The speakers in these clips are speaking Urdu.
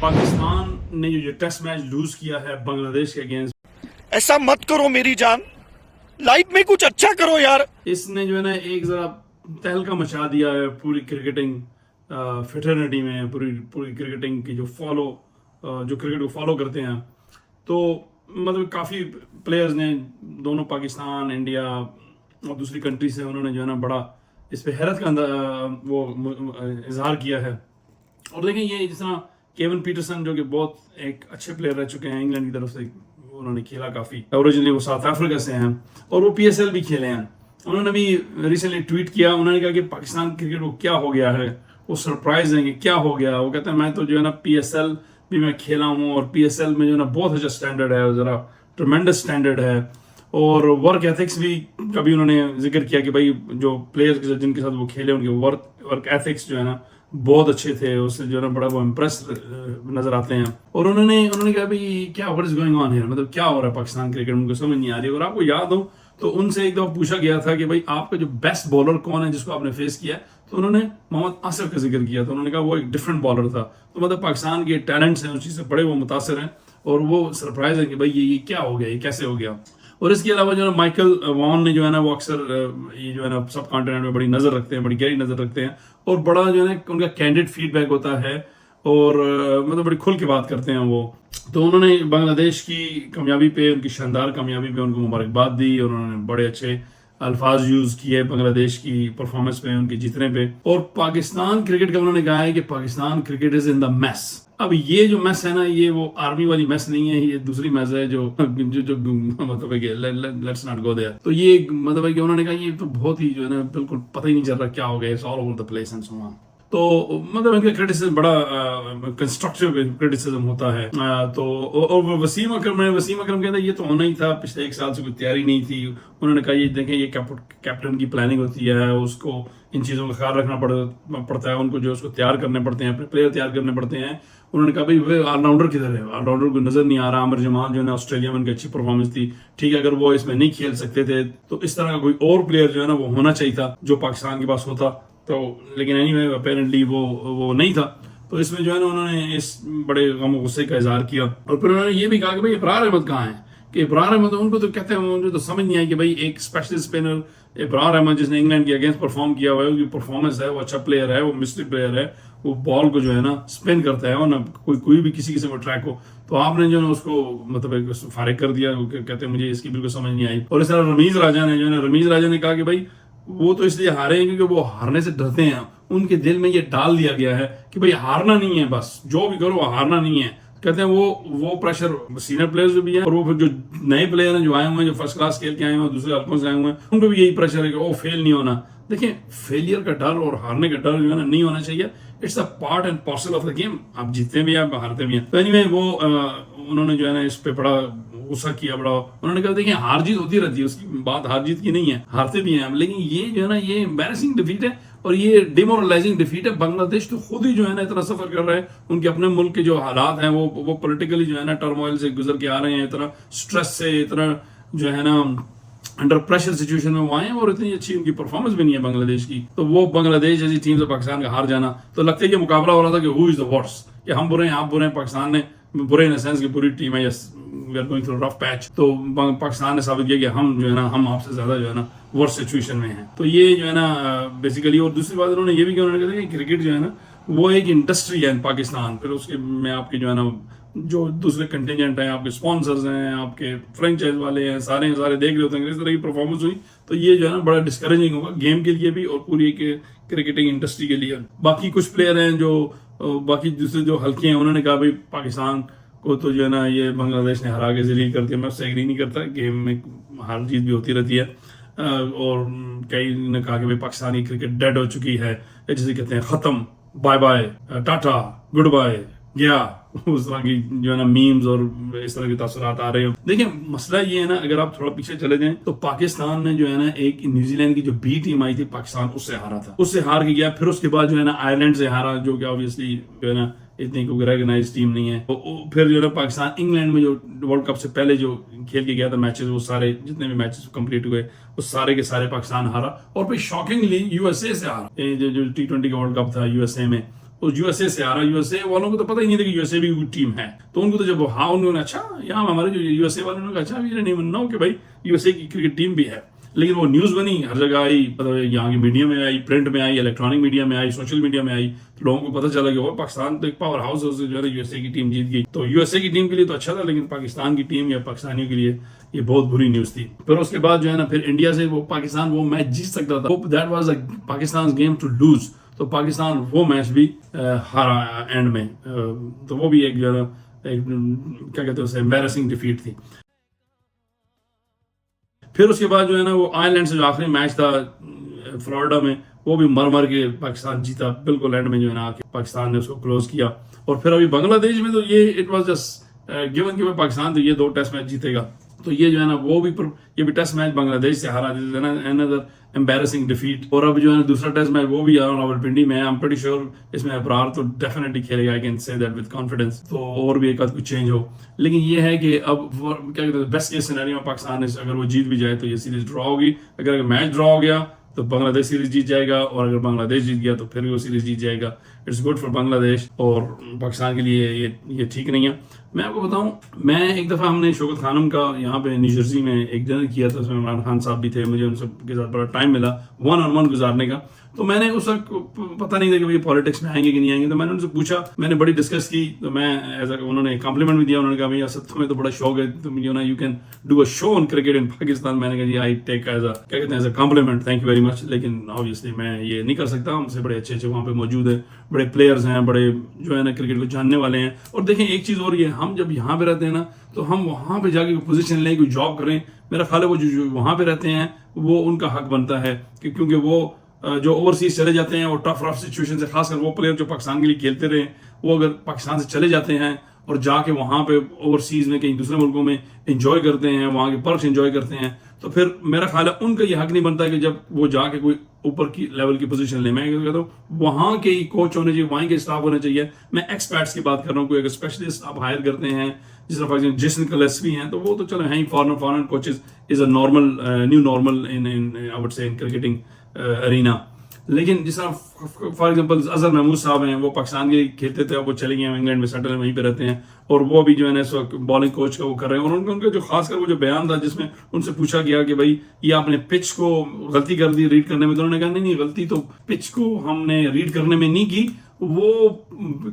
پاکستان نے جو ٹیسٹ میچ لوز کیا ہے بنگلہ دیش کے اگینسٹ، ایسا مت کرو میری جان، لائف میں کچھ اچھا کرو یار. اس نے جو ہے نا ایک ذرا تہلکہ مچا دیا ہے پوری کرکٹنگ فیٹرنیٹی میں، پوری کرکٹنگ کی جو کرکٹ کو فالو کرتے ہیں. تو مطلب کافی پلیئرز نے دونوں پاکستان، انڈیا اور دوسری کنٹری سے انہوں نے جو ہے نا بڑا اس پہ حیرت کا وہ اظہار کیا ہے. اور دیکھیں یہ جس طرح کیون پیٹرسن جو کہ بہت ایک اچھے پلیئر رہ چکے ہیں انگلینڈ کی طرف سے، انہوں نے کھیلا کافی، اوریجنلی وہ ساؤتھ افریقہ سے ہیں اور وہ پی ایس ایل بھی کھیلے ہیں. انہوں نے بھی ریسنٹلی ٹویٹ کیا، انہوں نے کہا کہ پاکستان کرکٹ کو کیا ہو گیا ہے، وہ سرپرائز ہیں کہ کیا ہو گیا. وہ کہتے ہیں میں تو جو ہے نا پی ایس ایل بھی میں کھیلا ہوں اور پی ایس ایل میں جو ہے نا بہت اچھا اسٹینڈرڈ ہے، ذرا ٹرمینڈس اسٹینڈرڈ ہے. اور ورک ایتھکس بھی کبھی انہوں نے ذکر کیا کہ بھائی جو پلیئرز کے ساتھ جن کے ساتھ وہ کھیلے ان کے ورک ایتھکس جو ہے نا بہت اچھے تھے، اس سے جو ہے نا بڑا وہ امپریس نظر آتے ہیں. اور انہوں نے کہا بھائی کیا what is going on here, مطلب کیا ہو رہا ہے پاکستان کرکٹ میں، ان کو سمجھ نہیں آ رہی. اور آپ کو یاد ہو تو ان سے ایک دفعہ پوچھا گیا تھا کہ بھائی آپ کا جو بیسٹ بالر کون ہے جس کو آپ نے فیس کیا ہے، تو انہوں نے محمد آصف کا ذکر کیا. تو انہوں نے کہا وہ ایک ڈفرینٹ بالر تھا. تو مطلب پاکستان کے ٹیلنٹس ہیں اس چیز سے بڑے وہ متاثر ہیں اور وہ سرپرائز ہے کہ بھائی یہ کیا ہو گیا، یہ کیسے ہو گیا. اور اس کے علاوہ جو ہے نا مائیکل وان نے جو ہے نا وہ اکثر یہ جو ہے نا سب کانٹیننٹ میں بڑی نظر رکھتے ہیں، بڑی گہری نظر رکھتے ہیں اور بڑا جو ہے نا ان کا کینڈیڈ فیڈ بیک ہوتا ہے اور مطلب بڑی کھل کے بات کرتے ہیں وہ. تو انہوں نے بنگلہ دیش کی کامیابی پہ، ان کی شاندار کامیابی پہ ان کو مبارکباد دی اور انہوں نے بڑے اچھے الفاظ یوز کیے بنگلہ دیش کی پرفارمنس پہ، ان کے جیتنے پہ. اور پاکستان کرکٹ کا انہوں نے کہا ہے کہ Pakistan cricket is in the mass. اب یہ جو میس ہے نا یہ وہ آرمی والی میس نہیں ہے، یہ دوسری میس ہے جو مطلب ہے کہ لیٹس ناٹ گو دیئر. تو یہ مطلب ہے کہ انہوں نے کہا یہ تو بہت ہی جو ہے نا بالکل پتہ ہی نہیں چل رہا کیا ہو گیا، it's all over the place and so on. تو مطلب ان کا کرٹیسزم بڑا کنسٹرکٹیو کرٹیسزم ہوتا ہے. تو اور وسیم اکرم کہتا ہے یہ تو ہونا ہی تھا، پچھلے ایک سال سے کوئی تیاری نہیں تھی. انہوں نے کہا یہ دیکھیں یہ کیپٹن کی پلاننگ ہوتی ہے، اس کو ان چیزوں کا خیال رکھنا پڑتا ہے، ان کو جو اس کو تیار کرنے پڑتے ہیں، اپنے پلیئر تیار کرنے پڑتے ہیں. انہوں نے کہا بھائی آل راؤنڈر کدھر ہے، آل راؤنڈر کو نظر نہیں آ رہا. عامر جمال جو ہے نا آسٹریلیا میں ان کی اچھی پرفارمنس تھی، ٹھیک ہے اگر وہ اس میں نہیں کھیل سکتے تھے تو اس طرح کا کوئی اور پلیئر جو ہے نا وہ ہونا چاہیے تھا جو پاکستان کے پاس ہوتا. تو لیکن اینی وے اپیرنٹلی وہ نہیں تھا. تو اس میں جو ہے نا انہوں نے اس بڑے غم و غصے کا اظہار کیا. اور پھر انہوں نے یہ بھی کہا کہ بھائی ابرار احمد کہاں ہیں، کہ ابرار احمد ان کو تو کہتے ہیں مجھے تو سمجھ نہیں آئی کہ بھائی ایک اسپیشل اسپنر ابرار احمد جس نے انگلینڈ کے اگینسٹ پرفارم کیا ہوا ہے، اس کی پرفارمنس ہے، وہ اچھا پلیئر ہے، وہ مسٹری پلیئر ہے، وہ بال کو جو ہے نا اسپن کرتا ہے اور نہ کوئی بھی کسی قسم کا ٹریک ہو. تو آپ نے جو ہے نا اس کو مطلب فارغ کر دیا، کہتے ہیں مجھے اس کی بالکل سمجھ نہیں آئی. اور اس طرح رمیز راجہ نے کہا کہ بھائی وہ تو اس لیے ہارے ہیں کیونکہ وہ ہارنے سے ڈرتے ہیں. ان کے دل میں یہ ڈال دیا گیا ہے کہ بھئی ہارنا نہیں ہے، بس جو بھی کرو ہارنا نہیں ہے. کہتے ہیں وہ پریشر سینئر پلیئرز بھی ہیں اور وہ پھر جو نئے پلیئر ہیں جو آئے ہوئے ہیں، جو فرسٹ کلاس کھیل کے آئے ہوئے ہیں، دوسرے حلقوں سے آئے ہوئے ہیں، ان کو بھی یہی پریشر ہے کہ وہ فیل نہیں ہونا. دیکھیں فیلئر کا ڈر اور ہارنے کا ڈر جو ہے نا نہیں ہونا چاہیے. It's a part and parcel of the game. آپ جیتتے بھی ہیں، آپ ہارتے بھی ہیں. تو اینی وہ انہوں نے جو ہے نا اس پہ بڑا غصہ کیا بڑا. انہوں نے کہا دیکھیں ہار جیت ہوتی رہتی ہے، اس کی بات ہار جیت کی نہیں ہے، ہارتے بھی ہیں ہم، لیکن یہ جو ہے نا یہ امبیرسنگ ڈیفیٹ ہے اور یہ ڈیمورلائزنگ ڈیفیٹ ہے. بنگلہ دیش تو خود ہی جو ہے نا اتنا سفر کر رہا ہے، ان کے اپنے ملک کے جو حالات ہیں وہ پولیٹیکلی جو ہے نا ٹرموائل سے گزر کے آ رہے ہیں، اتنا سٹریس سے، اتنا جو ہے نا انڈر پریشر سچویشن میں وہ آئے ہیں اور اتنی اچھی ان کی پرفارمنس بھی نہیں ہے بنگلہ دیش کی. تو وہ بنگلہ دیش جیسی ٹیم سے پاکستان کا ہار جانا تو لگتا ہے کہ مقابلہ ہو رہا تھا کہ ہو از دا ورس، کہ ہم برے ہیں آپ برے ہیں. پاکستان نے برے ان سینس کی پوری ٹیم ہے، یس وی آر گوئنگ تھرو رف پیچ. تو پاکستان نے ثابت کیا کہ ہم جو ہے نا ہم آپ سے زیادہ جو ہے نا ورس سچویشن میں ہیں. تو یہ جو ہے نا بیسیکلی. اور دوسری بات انہوں نے یہ بھی کہا، انہوں نے کہا کہ کرکٹ جو ہے نا وہ ایک انڈسٹری ہے پاکستان. پھر اس کے میں آپ کی جو ہے نا جو دوسرے کنٹینجنٹ ہیں، آپ کے اسپانسرز ہیں، آپ کے فرینچائز والے ہیں، سارے دیکھ رہے ہوتے ہیں کہ اس طرح کی پرفارمنس ہوئی تو یہ جو ہے نا بڑا ڈسکریجنگ ہوگا گیم کے لیے بھی اور پوری ایک کرکٹنگ انڈسٹری کے لیے. باقی کچھ پلیئر ہیں جو باقی دوسرے جو حلقے ہیں، انہوں نے کہا بھائی پاکستان کو تو جو ہے نا یہ بنگلہ دیش نے ہرا کے ذلیل کر دیا. میں اس سے ایگری نہیں کرتا، گیم میں ہار جیت بھی ہوتی رہتی ہے. اور کئی نے کہا کہ بھائی پاکستانی کرکٹ ڈیڈ ہو چکی ہے، جسے کہتے ہیں ختم، بائے بائے، ٹاٹا، گڈ بائے، گیا. اس طرح کی جو ہے نا میمز اور اس طرح کے تاثرات آ رہے ہیں. دیکھیں مسئلہ یہ ہے نا اگر آپ تھوڑا پیچھے چلے جائیں تو پاکستان نے جو ہے نا ایک نیوزی لینڈ کی جو بی ٹیم آئی تھی پاکستان، اس سے ہارا تھا، اس سے ہار کے گیا. پھر اس کے بعد جو ہے نا آئرلینڈ سے ہارا، جو کہ آبویسلی جو ہے نا اتنی کوئی ریکگنائز ٹیم نہیں ہے. پھر جو ہے نا پاکستان انگلینڈ میں جو ورلڈ کپ سے پہلے جو کھیل کے گیا تھا میچز، وہ سارے جتنے بھی میچز کمپلیٹ ہوئے وہ سارے کے سارے پاکستان ہارا. اور پھر شاکنگلی یو ایس اے سے ہارا. جو T20 کا ورلڈ کپ تھا یو ایس اے میں، وہ یو ایس اے سے آ رہا ہے. یو ایس اے والوں کو تو پتہ ہی نہیں تھا کہ یو ایس اے بھی کوئی ٹیم ہے. تو ان کو تو جب ہاں انہوں نے اچھا یہاں ہمارے جو یو ایس اے والوں نے کہا اچھا وی ڈidn't even know کہ بھائی یو ایس اے کی کرکٹ ٹیم بھی ہے. لیکن وہ نیوز بنی, ہر جگہ آئی, مطلب یہاں کی میڈیا میں آئی, پرنٹ میں آئی, الیکٹرانک میڈیا میں آئی, سوشل میڈیا میں آئی. تو لوگوں کو پتہ چلا کہ وہ پاکستان تو ایک پاور ہاؤس ہے, جو ہے یو ایس اے کی ٹیم جیت گئی. تو یو ایس اے کی ٹیم کے لیے تو اچھا تھا, لیکن پاکستان کی ٹیم یا پاکستانیوں کے لیے یہ بہت بری نیوز تھی. پھر اس کے بعد جو ہے نا پھر انڈیا سے وہ پاکستان وہ میچ جیت سکتا تھا. That was Pakistan game to lose. تو پاکستان وہ میچ بھی ہارا اینڈ میں. تو وہ بھی ایک جو ہے نا کیا کہتے ہیں اسے امبیرسنگ ڈیفیٹ تھی. پھر اس کے بعد جو ہے نا وہ آئرلینڈ سے جو آخری میچ تھا فلوریڈا میں, وہ بھی مر کے پاکستان جیتا بالکل اینڈ میں جو ہے نا پاکستان نے اس کو کلوز کیا. اور پھر ابھی بنگلہ دیش میں تو یہ اٹ واز جسٹ گیون کہ پاکستان تو یہ 2 ٹیسٹ میچ جیتے گا. تو یہ جو ہے نا وہ بھی یہ بھی ٹیسٹ میچ بنگلہ دیش سے ہارا, another embarrassing defeat. اور اب جو ہے نا دوسرا ٹیسٹ میچ وہ بھی راولپنڈی میں. I'm pretty sure اس میں ابرار تو ڈیفینیٹلی کھیلے گا, I can say that with confidence. تو اور بھی ایک آدھ کچھ چینج ہو. لیکن یہ ہے کہ اب کیا کہتے ہیں بیسٹ کیس سینیریو میں پاکستان اگر وہ جیت بھی جائے تو یہ سیریز ڈرا ہوگی. اگر میچ ڈرا ہو گیا تو بنگلہ دیش سیریز جیت جائے گا, اور اگر بنگلہ دیش جیت گیا تو پھر بھی وہ سیریز جیت جائے گا. اٹس گڈ فار بنگلہ دیش, اور پاکستان کے لیے یہ ٹھیک نہیں ہے. میں آپ کو بتاؤں, میں ایک دفعہ ہم نے شوکت خانم کا یہاں پہ نیو جرسی میں ایک ڈنر کیا تھا, اس میں عمران خان صاحب بھی تھے. مجھے ان سب کے ساتھ بڑا ٹائم ملا 1-on-1 گزارنے کا. تو میں نے اس وقت پتہ نہیں تھا کہ وہ پالیٹکس میں آئیں گے کہ نہیں آئیں گے. تو میں نے ان سے پوچھا, میں نے بڑی ڈسکس کی. تو میں انہوں نے کمپلیمنٹ بھی دیا. انہوں نے کہا بھائی اسد تمہیں تو بڑا شوق ہے, تم you can do a show on cricket in Pakistan. میں نے کہا جی I take as a compliment, thank you very much. لیکن آبویسلی میں یہ نہیں کر سکتا. ہم سے بڑے اچھے وہاں پہ موجود ہیں, بڑے پلیئرز ہیں, بڑے جو ہے نا کرکٹ کو جاننے والے ہیں. اور دیکھیں ایک چیز اور یہ, ہم جب یہاں پہ رہتے ہیں نا تو ہم وہاں پہ جا کے پوزیشن لیں, کوئی جاب کریں. میرا خیال ہے وہ جو وہاں پہ رہتے ہیں وہ ان کا حق بنتا ہے, کیونکہ وہ جو اوورسیز چلے جاتے ہیں وہ ٹف رف سچویشن سے, خاص کر وہ پلیئر جو پاکستان کے لیے کھیلتے رہے, وہ اگر پاکستان سے چلے جاتے ہیں اور جا کے وہاں پہ اوورسیز میں کہیں دوسرے ملکوں میں انجوائے کرتے ہیں, وہاں کے پرکس انجوائے کرتے ہیں, تو پھر میرا خیال ہے ان کا یہ حق نہیں بنتا کہ جب وہ جا کے کوئی اوپر کی لیول کی پوزیشن لیں. میں کہتا ہوں وہاں کے کوچ ہونے چاہیے, وہاں کے اسٹاف ہونے چاہیے. میں ایکسپرٹس کی بات کر رہا ہوں. کوئی اگر اسپیشلسٹ آپ ہائر کرتے ہیں, جس طرح فار ایگزامپل جیسن کلیسپی ہیں, تو وہ تو چلو ہیں ہی foreign coaches is a normal new normal in I would say in کرکٹنگ Irina. لیکن جس طرح فار ایگزامپل اظہر محمود صاحب ہیں, وہ پاکستان کے کھیلتے تھے, وہ چلے گئے انگلینڈ میں سیٹل ہیں, وہیں پہ رہتے ہیں, اور وہ بھی جو ہے نا اس وقت بالنگ کوچ کا وہ کر رہے ہیں. اور ان کا جو خاص کر وہ جو بیان تھا جس میں ان سے پوچھا گیا کہ بھائی یہ آپ نے پچ کو غلطی کر دی ریڈ کرنے میں, تو انہوں نے کہا نہیں غلطی تو پچ کو ہم نے ریڈ کرنے میں نہیں کی, وہ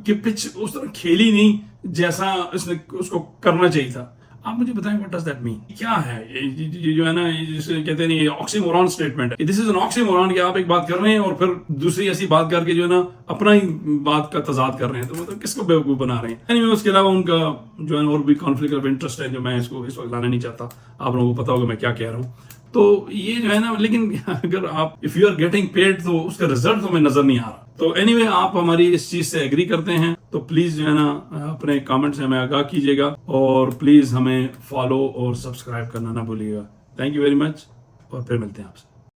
کہ پچ اس طرح کھیلی نہیں جیسا اس کو کرنا چاہیے تھا. آپ مجھے بتائیں what does that mean, کیا ہے یہ جو ہے نا جسے کہتے ہیں یہ آکسی موران اسٹیٹمنٹ ہے. دس از این آکسی موران کہ آپ ایک بات کر رہے ہیں اور پھر دوسری ایسی بات کر کے جو ہے نا اپنا ہی بات کا تضاد کر رہے ہیں, تو مطلب کس کو بیوقوف بنا رہے ہیں. یعنی اس کے علاوہ ان کا جو ہے اور بھی کانفلکٹ آف انٹرسٹ ہے جو میں اس کو اس وقت لانا نہیں چاہتا. آپ لوگوں کو پتا ہوگا میں کیا کہہ رہا ہوں. تو یہ جو ہے نا, لیکن اگر آپ if you are getting paid تو اس کا رزلٹ تو ہمیں نظر نہیں آ رہا. تو اینی وے آپ ہماری اس چیز سے ایگری کرتے ہیں تو پلیز جو ہے نا اپنے کامنٹ سے ہمیں آگاہ کیجیے گا, اور پلیز ہمیں فالو اور سبسکرائب کرنا نہ بھولیے گا. تھینک یو ویری مچ, اور پھر ملتے ہیں آپ سے.